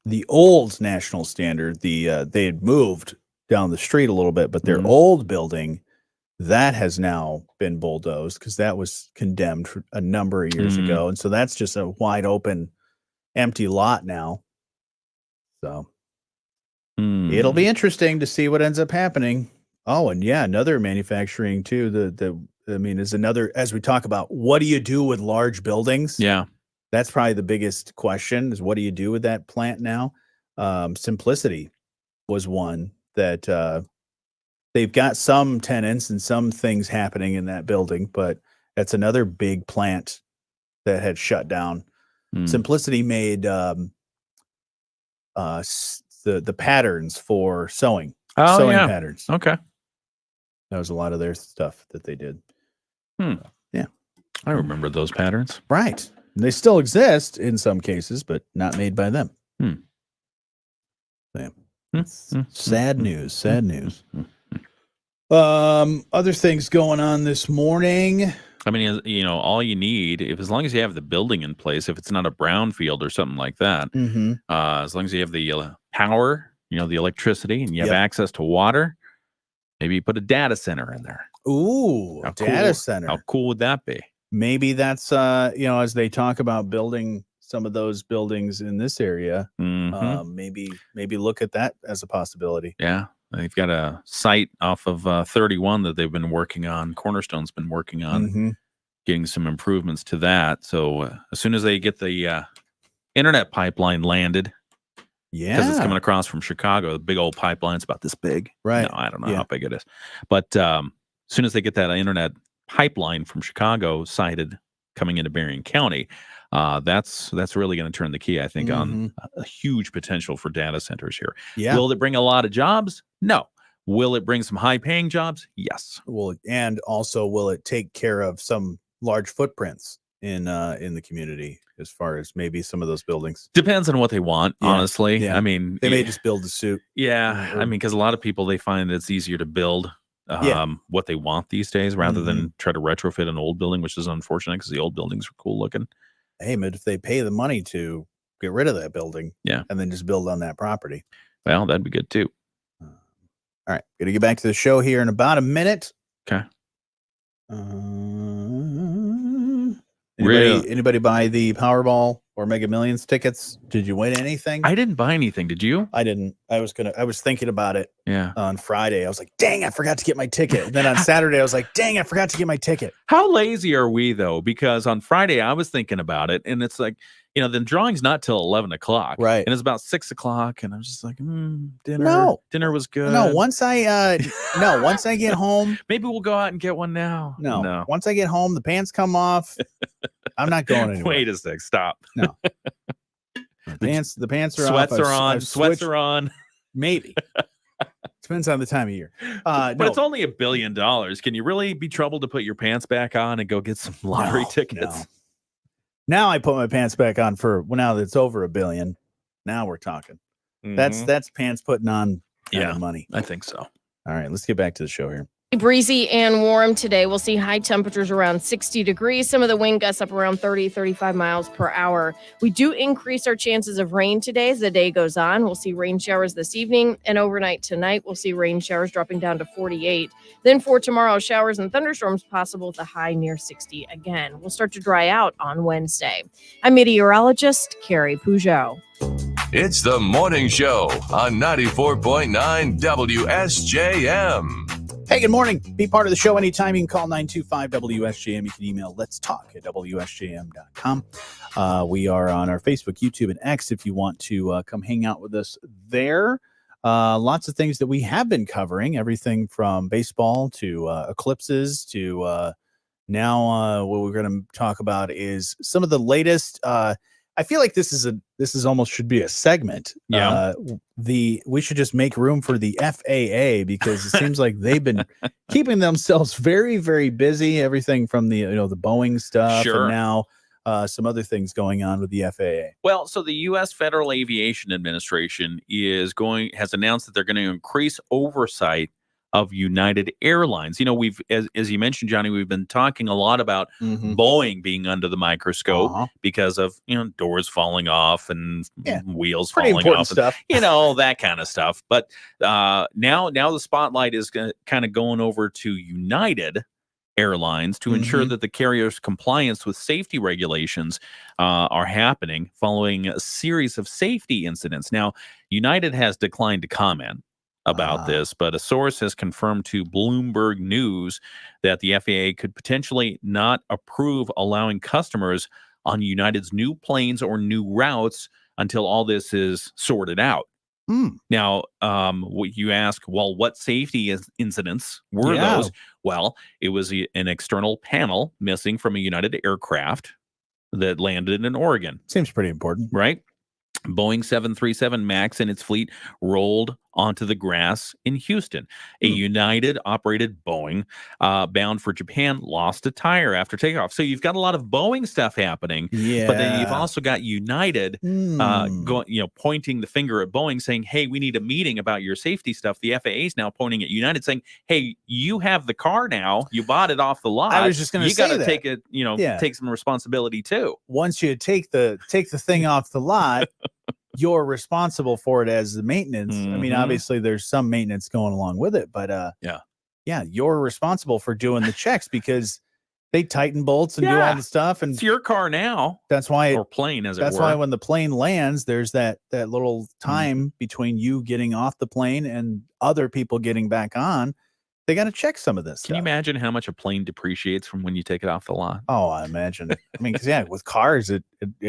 the old National Standard, they had moved down the street a little bit, but their old building, that has now been bulldozed because that was condemned for a number of years ago. And so that's just a wide open, empty lot now. So it'll be interesting to see what ends up happening. Oh, and yeah, another manufacturing too. Is another, as we talk about, what do you do with large buildings? Yeah. That's probably the biggest question, is what do you do with that plant now? Simplicity was one that they've got some tenants and some things happening in that building, but that's another big plant that had shut down. Simplicity made the patterns for sewing. Sewing patterns. Okay. That was a lot of their stuff that they did. Yeah. I remember those patterns. Right. They still exist in some cases, but not made by them. Sad news. Sad news. Other things going on this morning. I mean, all you need, as long as you have the building in place, if it's not a brownfield or something like that, as long as you have the power, the electricity, and you have access to water, maybe you put a data center in there. Ooh, data center. How cool would that be? Maybe that's, as they talk about building some of those buildings in this area, maybe look at that as a possibility. Yeah. They've got a site off of 31 that they've been working on. Cornerstone's been working on getting some improvements to that. So as soon as they get the internet pipeline landed, because it's coming across from Chicago, the big old pipeline's about this big. Right. No, I don't know how big it is. But as soon as they get that internet pipeline from Chicago sited coming into Berrien County, that's really going to turn the key, I think, on a huge potential for data centers here. Yeah. Will it bring a lot of jobs? No. Will it bring some high-paying jobs? Yes. Well, and also, will it take care of some large footprints in the community as far as maybe some of those buildings. Depends on what they want, Yeah, honestly. yeah. I mean, They may just build a suit. yeah. I mean, because a lot of people, they find it's easier to build what they want these days rather than try to retrofit an old building, which is unfortunate because the old buildings are cool looking. Hey, but if they pay the money to get rid of that building, yeah, and then just build on that property, well, that'd be good too. All right, gonna get back to the show here in about a minute. Okay. Anybody buy the Powerball or Mega Millions tickets? Did you win anything? I didn't buy anything. Did you? I didn't. I was thinking about it. Yeah. On Friday, I was like, "Dang, I forgot to get my ticket." And then on Saturday, I was like, "Dang, I forgot to get my ticket." How lazy are we though? Because on Friday I was thinking about it, and it's like, the drawing's not till 11 o'clock, right? And it's about 6 o'clock, and I'm just like, dinner. No, dinner was good. No, once I get home, maybe we'll go out and get one now. No, once I get home, the pants come off. I'm not going anywhere. Wait a sec, stop. No, the pants are sweats off. Are on. Sweats are on. Maybe. Depends on the time of year. But it's only $1 billion. Can you really be troubled to put your pants back on and go get some lottery tickets? No. Now I put my pants back on now that it's over $1 billion. Now we're talking. That's pants putting on kind of money. I think so. All right, let's get back to the show here. Breezy and warm today. We'll see high temperatures around 60 degrees. Some of the wind gusts up around 30, 35 miles per hour. We do increase our chances of rain today as the day goes on. We'll see rain showers this evening, and overnight tonight, we'll see rain showers dropping down to 48. Then for tomorrow, showers and thunderstorms possible with a high near 60 again. We'll start to dry out on Wednesday. I'm meteorologist Carrie Peugeot. It's the morning show on 94.9 WSJM. Hey, good morning. Be part of the show anytime. You can call 925-WSJM. You can email letstalk@WSJM.com. We are on our Facebook, YouTube, and X if you want to come hang out with us there. Lots of things that we have been covering, everything from baseball to eclipses to now what we're going to talk about is some of the latest I feel like this is almost should be a segment. Yeah. We should just make room for the FAA because it seems like they've been keeping themselves very, very busy. Everything from the the Boeing stuff, Sure. and now some other things going on with the FAA. Well, so the U.S. Federal Aviation Administration has announced that they're going to increase oversight of United Airlines. We've, as you mentioned, Johnny, we've been talking a lot about Boeing being under the microscope because of, doors falling off and wheels Pretty falling important off, stuff. and, that kind of stuff. But now the spotlight is kind of going over to United Airlines to ensure that the carrier's compliance with safety regulations are happening following a series of safety incidents. Now, United has declined to comment about this, but a source has confirmed to Bloomberg News that the FAA could potentially not approve allowing customers on United's new planes or new routes until all this is sorted out. Now, what you ask, well, what safety incidents were those? Well, it was an external panel missing from a United aircraft that landed in Oregon. Seems pretty important, right? Boeing 737 MAX and its fleet rolled onto the grass in Houston. A United-operated Boeing bound for Japan lost a tire after takeoff. So you've got a lot of Boeing stuff happening, but then you've also got United pointing the finger at Boeing saying, hey, we need a meeting about your safety stuff. The FAA is now pointing at United saying, hey, you have the car now. You bought it off the lot. I was just going to say you got to that. take it, take some responsibility too. Once you take the thing off the lot, you're responsible for it as the maintenance. I mean, obviously there's some maintenance going along with it, but you're responsible for doing the checks because they tighten bolts and do all the stuff. And it's your car now. That's why, or plane, as it were. That's why when the plane lands, there's that little time between you getting off the plane and other people getting back on. They got to check some of this. Can you imagine how much a plane depreciates from when you take it off the lot? Oh, I imagine. I mean, because with cars, it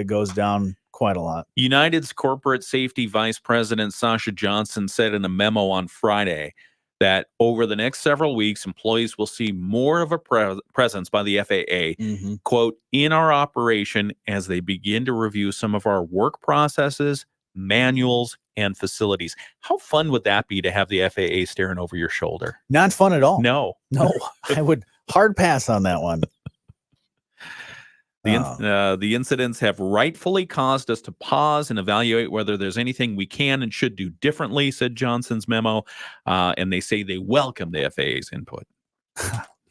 goes down quite a lot. United's corporate safety vice president, Sasha Johnson, said in a memo on Friday that over the next several weeks, employees will see more of a presence by the FAA, quote, in our operation as they begin to review some of our work processes, manuals, and facilities. How fun would that be to have the FAA staring over your shoulder? Not fun at all. No. I would hard pass on that one. The incidents have rightfully caused us to pause and evaluate whether there's anything we can and should do differently, said Johnson's memo. And they say they welcome the FAA's input.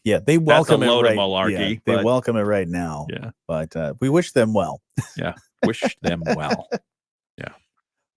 Yeah, they welcome That's a load it of right. malarkey, They but- welcome it right now. Yeah. But we wish them well. Yeah. Wish them well.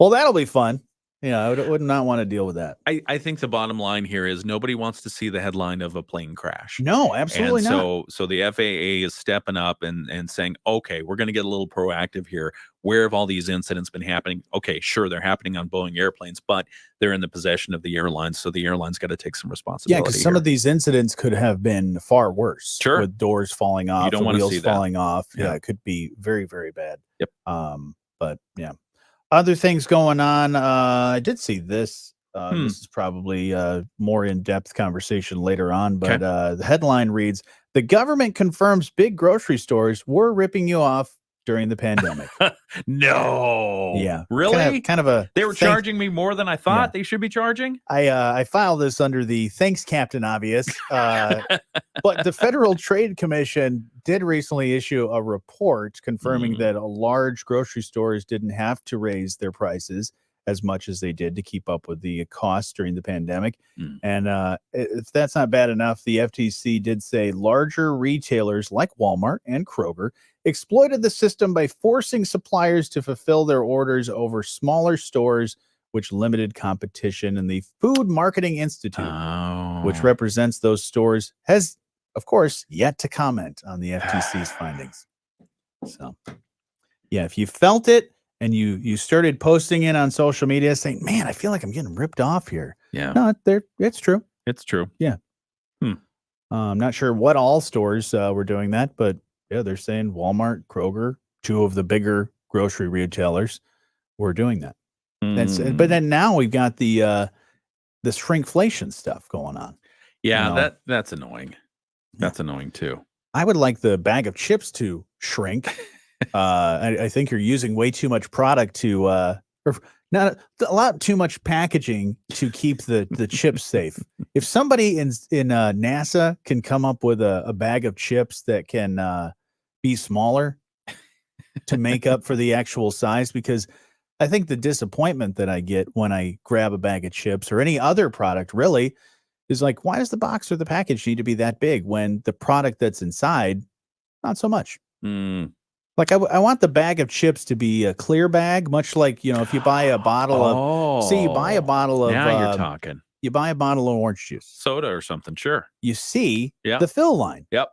Well, that'll be fun. Yeah, I would not want to deal with that. I think the bottom line here is nobody wants to see the headline of a plane crash. No, absolutely and not. so the FAA is stepping up and saying, okay, we're going to get a little proactive here. Where have all these incidents been happening? Okay, sure, they're happening on Boeing airplanes, but they're in the possession of the airlines, so the airlines got to take some responsibility. Yeah, because some of these incidents could have been far worse. Sure. With doors falling off, don't wanna wheels see that. falling off. Yeah. Yeah, it could be very, very bad. Yep. But yeah. Other things going on. I did see this. This is probably a more in-depth conversation later on, but the headline reads, "The government confirms big grocery stores were ripping you off during the pandemic." No. Yeah. Really? Kind of a They were thank- charging me more than I thought they should be charging? I filed this under the thanks, Captain Obvious. But the Federal Trade Commission did recently issue a report confirming that large grocery stores didn't have to raise their prices as much as they did to keep up with the costs during the pandemic. And if that's not bad enough, the FTC did say larger retailers like Walmart and Kroger exploited the system by forcing suppliers to fulfill their orders over smaller stores, which limited competition. And the Food Marketing Institute, which represents those stores, has, of course, yet to comment on the FTC's findings. So, yeah, if you felt it and you started posting it on social media saying, man, I feel like I'm getting ripped off here. Yeah. No, it's true. It's true. Yeah. I'm not sure what all stores were doing that, but yeah, they're saying Walmart, Kroger, two of the bigger grocery retailers were doing that. But then now we've got the shrinkflation stuff going on. Yeah, you know? that's annoying. That's annoying too. I would like the bag of chips to shrink. I think you're using way too much product to, or not a lot too much packaging to keep the chips safe. If somebody in NASA can come up with a bag of chips that can be smaller to make up for the actual size, because I think the disappointment that I get when I grab a bag of chips or any other product really is like, why does the box or the package need to be that big when the product that's inside, not so much? Like I want the bag of chips to be a clear bag, much like, if you buy a bottle of, you buy a bottle of, now you're talking. You buy a bottle of orange juice, Soda or something, sure. you see Yeah. the fill line. Yep.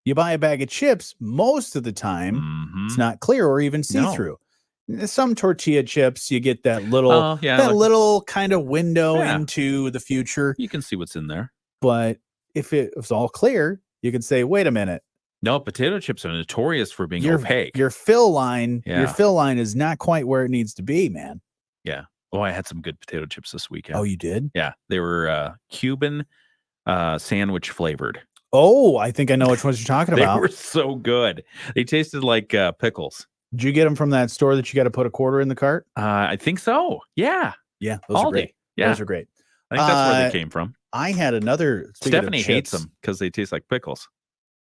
You buy a bag of chips, most of the time it's not clear or even see-through. Some tortilla chips, you get that little, little kind of window into the future. You can see what's in there. But if it was all clear, you could say, wait a minute. No, potato chips are notorious for being Your opaque. Your fill line is not quite where it needs to be, man. Yeah. Oh, I had some good potato chips this weekend. Oh, you did? Yeah. They were Cuban sandwich flavored. Oh, I think I know which ones you're talking about. They were so good. They tasted like pickles. Did you get them from that store that you got to put a quarter in the cart? I think so. Yeah. Yeah. Those are great. Yeah. Those are great. I think that's where they came from. I had another. Stephanie hates them because they taste like pickles.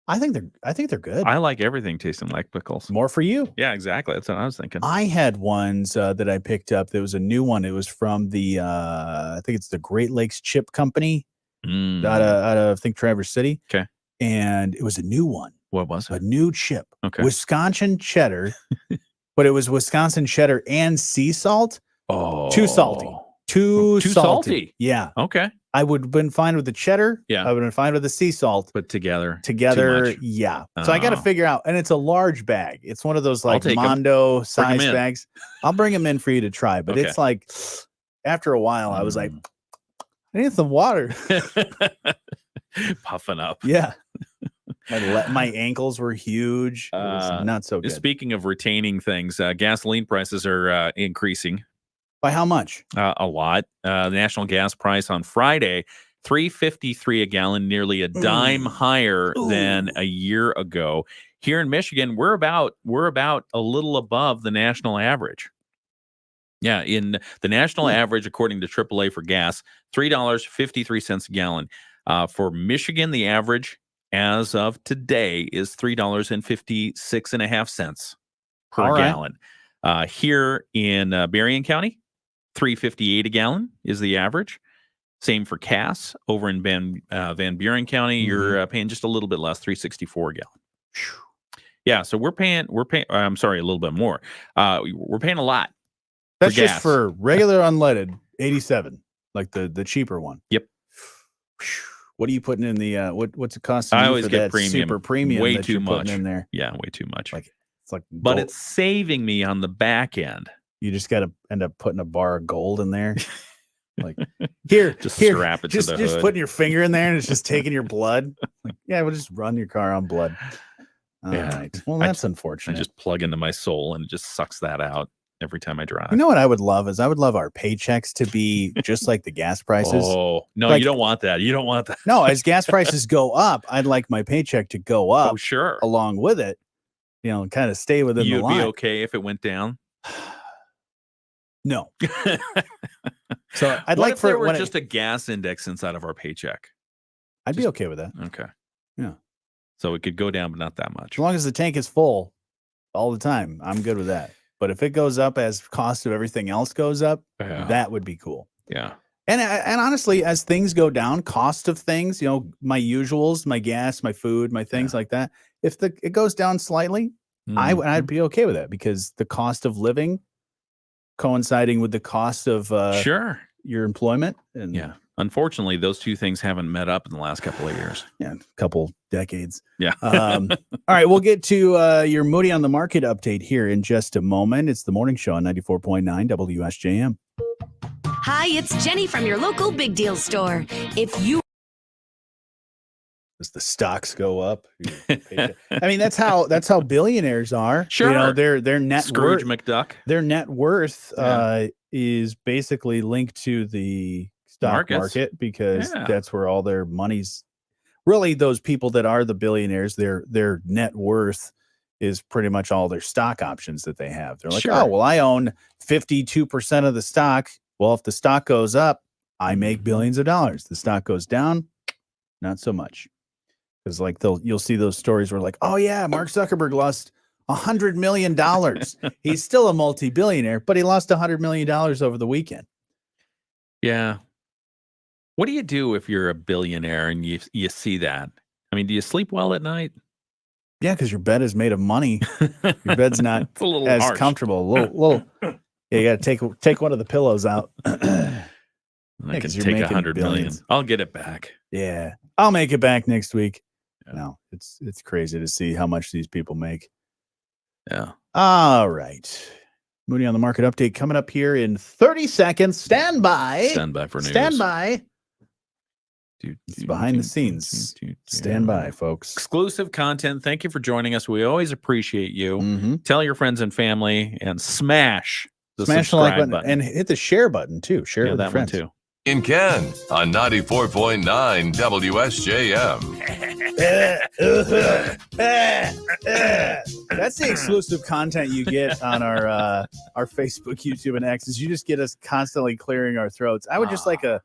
I think they're good. I like everything tasting like pickles. More for you. Yeah, exactly. That's what I was thinking. I had ones that I picked up. There was a new one. It was from the I think it's the Great Lakes Chip Company out of I think Traverse City. Okay. And it was a new one. What was it? A new chip. Okay. Wisconsin cheddar, but it was Wisconsin cheddar and sea salt. Oh, too salty. Too salty. Yeah. Okay. I would have been fine with the cheddar. Yeah. I would have been fine with the sea salt. But together, too much. Yeah. So I got to figure out, and it's a large bag. It's one of those like Mondo size bags. I'll bring them in for you to try, but it's like after a while, I was like, I need some water. Puffing up. Yeah. My ankles were huge. It was not so good. Speaking of retaining things, gasoline prices are increasing. By how much? A lot. The national gas price on Friday, $3.53 a gallon, nearly a dime higher than a year ago. Here in Michigan, we're about a little above the national average. Yeah, in the national average, according to AAA for gas, $3.53 a gallon. For Michigan, the average as of today is $3.56.5 per All right. gallon. Here in Berrien County, $3.58 a gallon is the average. Same for Cass. Over in Van Buren County, you're paying just a little bit less, $3.64 a gallon. Yeah, so we're paying. I'm sorry, a little bit more. We're paying a lot. That's for just gas. for regular unleaded 87, like the cheaper one. Yep. What are you putting in the what's it costing I you always for get that premium. super premium Way that too you're putting much in there? Yeah, way too much. Like it's like but gold. it's saving me on the back end. You just got to end up putting a bar of gold in there. Like here, Just here, strap it just, to the just hood. putting your finger in there and it's just taking your blood. Like, yeah, we'll just run your car on blood. All right. Well, that's I unfortunate. just plug into my soul and it just sucks that out every time I drive. You know what I would love is I would love our paychecks to be just like the gas prices. Oh, no, Like- you don't want that. You don't want that. No, as gas prices go up, I'd like my paycheck to go up Oh, sure. along with it. You know, kind of stay within the You'd line. be okay if it went down. No. So I'd What like if for there were when just a gas index inside of our paycheck? I'd be okay with that. Okay. Yeah. So it could go down, but not that much. As long as the tank is full all the time, I'm good with that. But if it goes up as cost of everything else goes up, Yeah. that would be cool. Yeah. And honestly, as things go down, cost of things, you know, my usuals, my gas, my food, my things like that, if it goes down slightly, I'd be okay with that because the cost of living coinciding with the cost of Sure. your employment and Yeah. Unfortunately, those two things haven't met up in the last couple of years. a couple decades. Yeah. All right, we'll get to your Moody on the Market update here in just a moment. It's the morning show on 94.9 WSJM. Hi, it's Jenny from your local Big Deal store. If you As the stocks go up, I mean that's how billionaires are. Sure. You know, their net Scrooge worth, McDuck. their net worth Yeah. is basically linked to the stock Markets. market because Yeah. that's where all their money's. Really, those people that are the billionaires, their net worth is pretty much all their stock options that they have. They're like, Sure. oh, well, I own 52% of the stock. Well, if the stock goes up, I make billions of dollars. The stock goes down, not so much. Because like you'll see those stories where like, oh yeah, Mark Zuckerberg lost $100 million. He's still a multi-billionaire, but he lost $100 million over the weekend. Yeah. What do you do if you're a billionaire and you see that? I mean, do you sleep well at night? Yeah, because your bed is made of money. Your bed's not It's a little as harsh. comfortable. A little. Yeah, you got to take one of the pillows out. And I Yeah, can 'cause you're take making 100 million. billions. I'll get it back. Yeah, I'll make it back next week. Yeah. No, it's crazy to see how much these people make. Yeah. All right. Moody on the Market update coming up here in 30 seconds. Stand by. Stand by for news. Stand by. It's behind the scenes. Stand by, folks. Exclusive content. Thank you for joining us. We always appreciate you. Mhm. Tell your friends and family and smash the Smash the like subscribe button and hit the share button too. Share it with that your friends. one too. In Ken on 94.9 WSJM. That's the exclusive content you get on our Facebook, YouTube, and X. Is you just get us constantly clearing our throats. I would just like a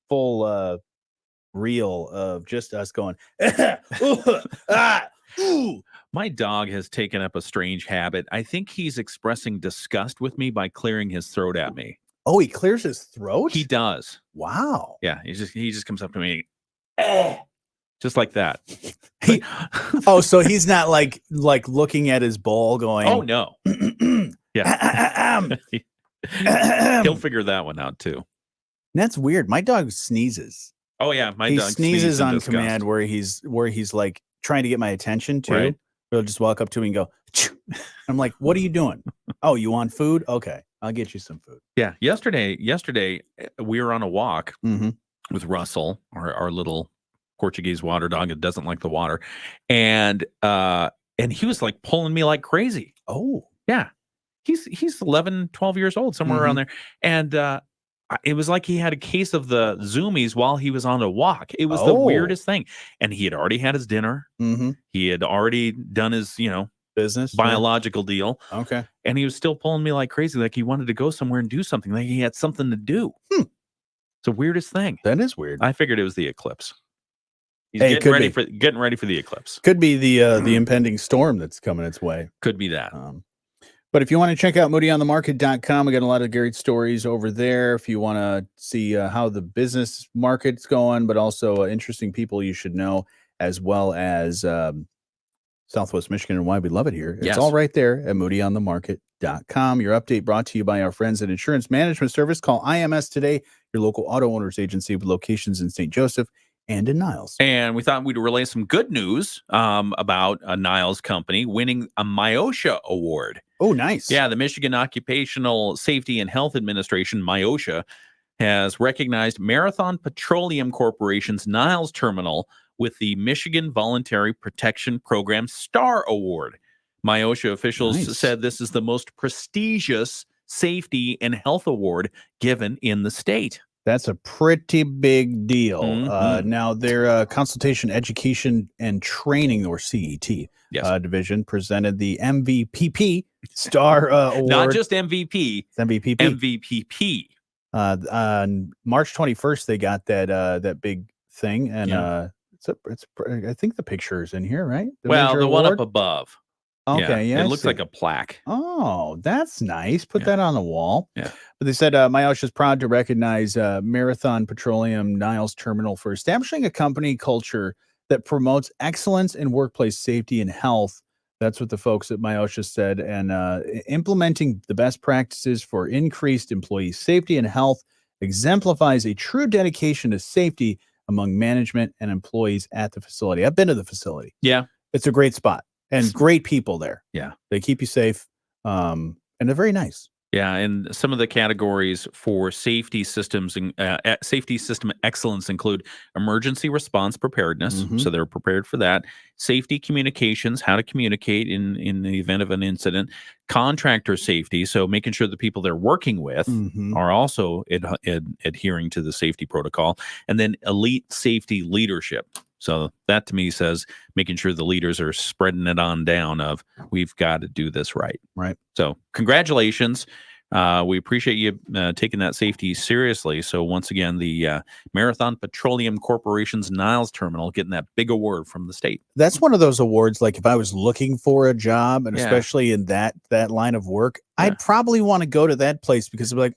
full reel of just us going. My dog has taken up a strange habit. I think he's expressing disgust with me by clearing his throat at me. Oh, he clears his throat. He does. Wow. Yeah, he just comes up to me, just like that. Oh, so he's not like looking at his bowl going. Oh no. Yeah. He'll figure that one out too. That's weird. My dog sneezes. Oh yeah, my He dog sneezes in on disgust. command where he's like trying to get my attention too. Right. He'll just walk up to me and go. Chew. I'm like, what are you doing? Oh, you want food? Okay, I'll get you some food. Yeah, yesterday we were on a walk Mm-hmm. with Russell, our little Portuguese water dog that doesn't like the water, and he was like pulling me like crazy. Oh, yeah, he's 11, 12 years old, somewhere around there, and it was like he had a case of the zoomies while he was on a walk. It was the weirdest thing, and he had already had his dinner. Mm-hmm. He had already done his business biological deal. Okay, and he was still pulling me like crazy, like he wanted to go somewhere and do something, like he had something to do. It's the weirdest thing. That is weird. I figured it was the eclipse. He's Hey, it could be. getting ready for the eclipse. Could be the impending storm that's coming its way. Could be that. But if you want to check out moodyonthemarket.com, we got a lot of great stories over there. If you want to see how the business market's going, but also interesting people you should know, as well as Southwest Michigan and why we love it here. It's all right there at moodyonthemarket.com. Your update brought to you by our friends at Insurance Management Service. Call IMS today, your local auto owners agency with locations in St. Joseph and in Niles. And we thought we'd relay some good news about a Niles company winning a MIOSHA award. Oh, nice. Yeah, the Michigan Occupational Safety and Health Administration, MIOSHA, has recognized Marathon Petroleum Corporation's Niles Terminal with the Michigan Voluntary Protection Program Star Award. MIOSHA officials said this is the most prestigious safety and health award given in the state. That's a pretty big deal. Now, their Consultation, Education, and Training, or CET, division presented the MVPP Star Award. Not just MVP. It's MVPP. MVPP. On March 21st, they got that big thing, and it's I think the picture is in here, right? The one up above. Okay, yeah, it looks like a plaque. Oh, that's nice. Put that on the wall. Yeah. But they said MIOSHA is proud to recognize Marathon Petroleum Niles Terminal for establishing a company culture that promotes excellence in workplace safety and health. That's what the folks at MIOSHA said. And implementing the best practices for increased employee safety and health exemplifies a true dedication to safety among management and employees at the facility. I've been to the facility. Yeah. It's a great spot. And great people there. Yeah. They keep you safe. And they're very nice. Yeah. And some of the categories for safety systems and safety system excellence include emergency response preparedness. So they're prepared for that. Safety communications, how to communicate in the event of an incident. Contractor safety. So making sure the people they're working with are also adhering to the safety protocol. And then elite safety leadership. So that to me says making sure the leaders are spreading it on down of we've got to do this right. Right. So congratulations. We appreciate you taking that safety seriously. So once again, the Marathon Petroleum Corporation's Niles Terminal getting that big award from the state. That's one of those awards, like if I was looking for a job, and especially in that line of work, I'd probably want to go to that place because I'm like,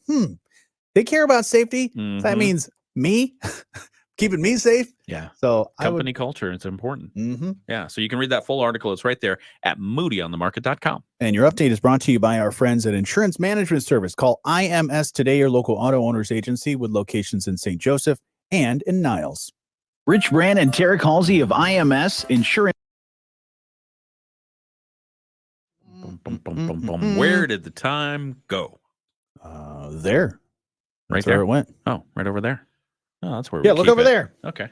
they care about safety. That means me. Keeping me safe. Yeah. So company culture, it's important. Yeah. So you can read that full article. It's right there at moodyonthemarket.com. And your update is brought to you by our friends at Insurance Management Service. Call IMS today, your local auto owners agency with locations in St. Joseph and in Niles. Rich Brand and Tarek Halsey of IMS Insurance. Where did the time go? There. Right there. Where it went. Oh, right over there. Oh, that's where. Yeah, look over there. Okay.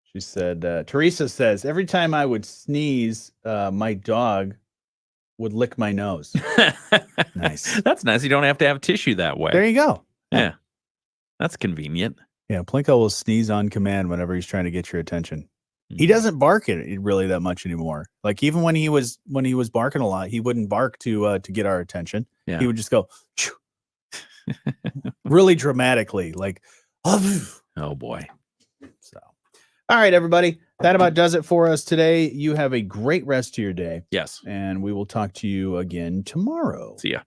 She said, Teresa says, every time I would sneeze, my dog would lick my nose. Nice. That's nice. You don't have to have tissue that way. There you go. Yeah. That's convenient. Yeah, Plinko will sneeze on command whenever he's trying to get your attention. He doesn't bark it really that much anymore. Like even when he was barking a lot, he wouldn't bark to get our attention. Yeah. He would just go really dramatically, like, oh boy. So, all right, everybody, that about does it for us today. You have a great rest of your day. Yes. And we will talk to you again tomorrow. See ya.